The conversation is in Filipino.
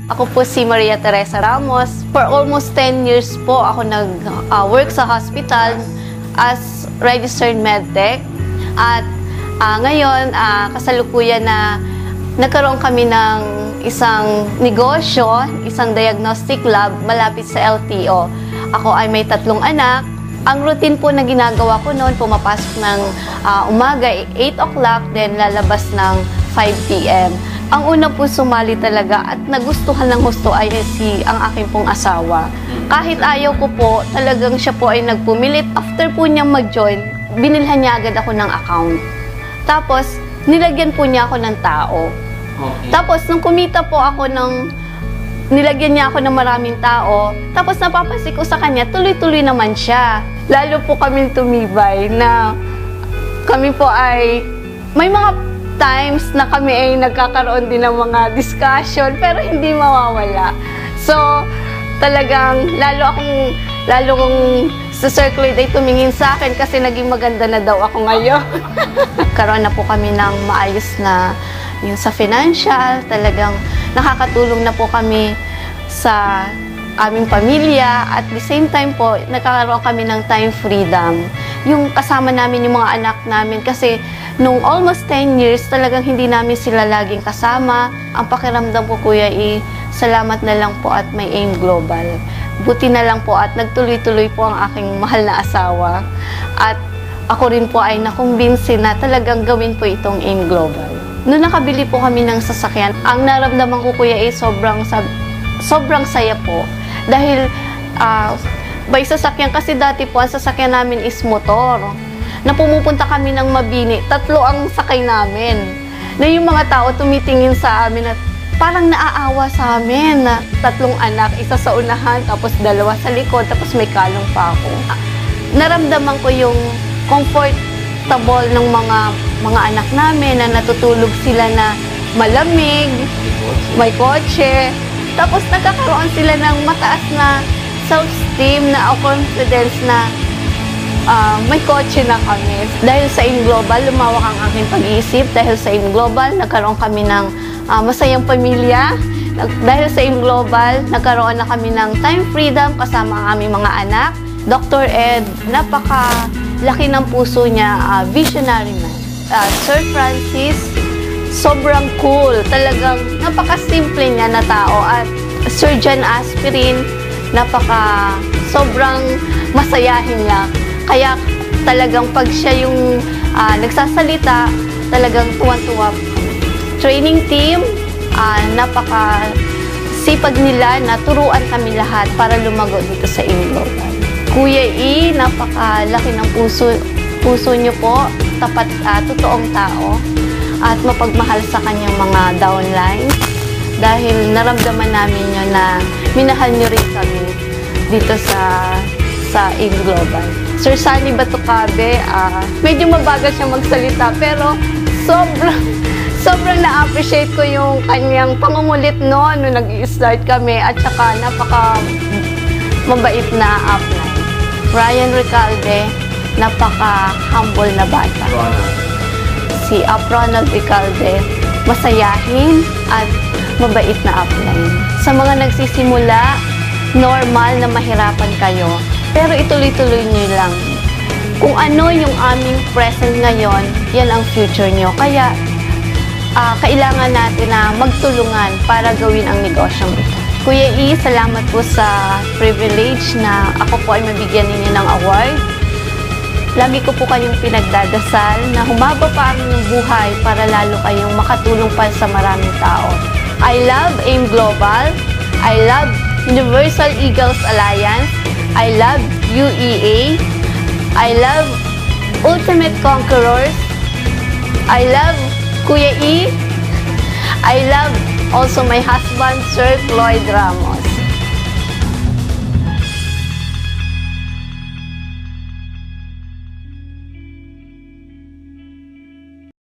Ako po si Maria Teresa Ramos. For almost 10 years po ako nag-work sa hospital as registered medtech. At ngayon, kasalukuyan na nagkaroon kami ng isang negosyo, isang diagnostic lab malapit sa LTO. Ako ay may 3 anak. Ang routine po na ginagawa ko noon, pumapasok ng umaga, 8 o'clock, then lalabas ng 5 p.m. Ang una po sumali talaga at nagustuhan ng gusto ay ang aking pong asawa. Kahit ayaw ko po, talagang siya po ay nagpumilit. After po niyang mag-join, binilhan niya agad ako ng account. Tapos, nilagyan po niya ako ng tao. Okay. Tapos, nung kumita po ako nilagyan niya ako ng maraming tao. Tapos, napapansin ko sa kanya, tuloy-tuloy naman siya. Lalo po kaming tumibay na kami po ay may mga times na kami ay nagkakaroon din ng mga discussion pero hindi mawawala. So, talagang lalo kong sa circulate ay tumingin sa akin kasi naging maganda na daw ako ngayon. Karoon na po kami ng maayos na yung sa financial, talagang nakakatulong na po kami sa aming pamilya at the same time po, nagkakaroon kami ng time freedom. Yung kasama namin yung mga anak namin kasi nung almost 10 years, talagang hindi namin sila laging kasama. Ang pakiramdam ko, kuya, salamat na lang po at may AIM Global. Buti na lang po at nagtuloy-tuloy po ang aking mahal na asawa. At ako rin po ay nakumbinsi na talagang gawin po itong AIM Global. Noong nakabili po kami ng sasakyan, ang naramdaman ko, kuya, sobrang saya po. Dahil by sasakyan, kasi dati po ang sasakyan namin is motor. Na pumupunta kami ng Mabini, 3 ang sakay namin. Na yung mga tao tumitingin sa amin at parang naaawa sa amin na 3 anak, isa sa unahan, tapos 2 sa likod, tapos may kalong pa ako. Naramdaman ko yung comfortable ng mga anak namin na natutulog sila na malamig, may kotse. Tapos nagkakaroon sila ng mataas na self-esteem na confidence na may kotse na kami. Dahil sa AIM Global, lumawak ang aking pag-iisip. Dahil sa AIM Global, nagkaroon kami ng masayang pamilya. Dahil sa AIM Global, nagkaroon na kami ng time freedom kasama ang aming mga anak. Dr. Ed, napakalaki ng puso niya, visionary man. Sir Francis, sobrang cool. Talagang napaka-simple niya na tao. At Sir John Aspirin, sobrang masayahin niya. Kaya talagang pag siya yung nagsasalita, talagang tuwan-tuwa. Training team, napaka-sipag nila na turuan kami lahat para lumago dito sa AIM Global. Kuya napakalaki ng puso niyo po, tapat, totoong tao, at mapagmahal sa kanyang mga downlines. Dahil naramdaman namin yun na minahal niyo rin kami dito sa AIM Global. Sir Sunny Batucabe, medyo mabagal siya magsalita pero sobrang na-appreciate ko yung kanyang pangungulit nung nag-i-start kami at saka mabait na upline. Ryan Recalde, napaka-humble na bata. Si Ronald Recalde, masayahin at mabait na upline. Sa mga nagsisimula, normal na mahirapan kayo, pero ituloy-tuloy niyo lang. Kung ano yung aming present ngayon, yan ang future nyo. Kaya, kailangan natin na magtulungan para gawin ang negosyong ito. Kuya salamat po sa privilege na ako po ay mabigyan ninyo ng award. Lagi ko po kayong pinagdadasal na humaba pa ang inyong buhay para lalo kayong makatulong pa sa maraming tao. I love AIM Global. I love Universal Eagles Alliance. I love UEA. I love Ultimate Conquerors. I love Kuya I love also my husband, Sir Floyd Ramos.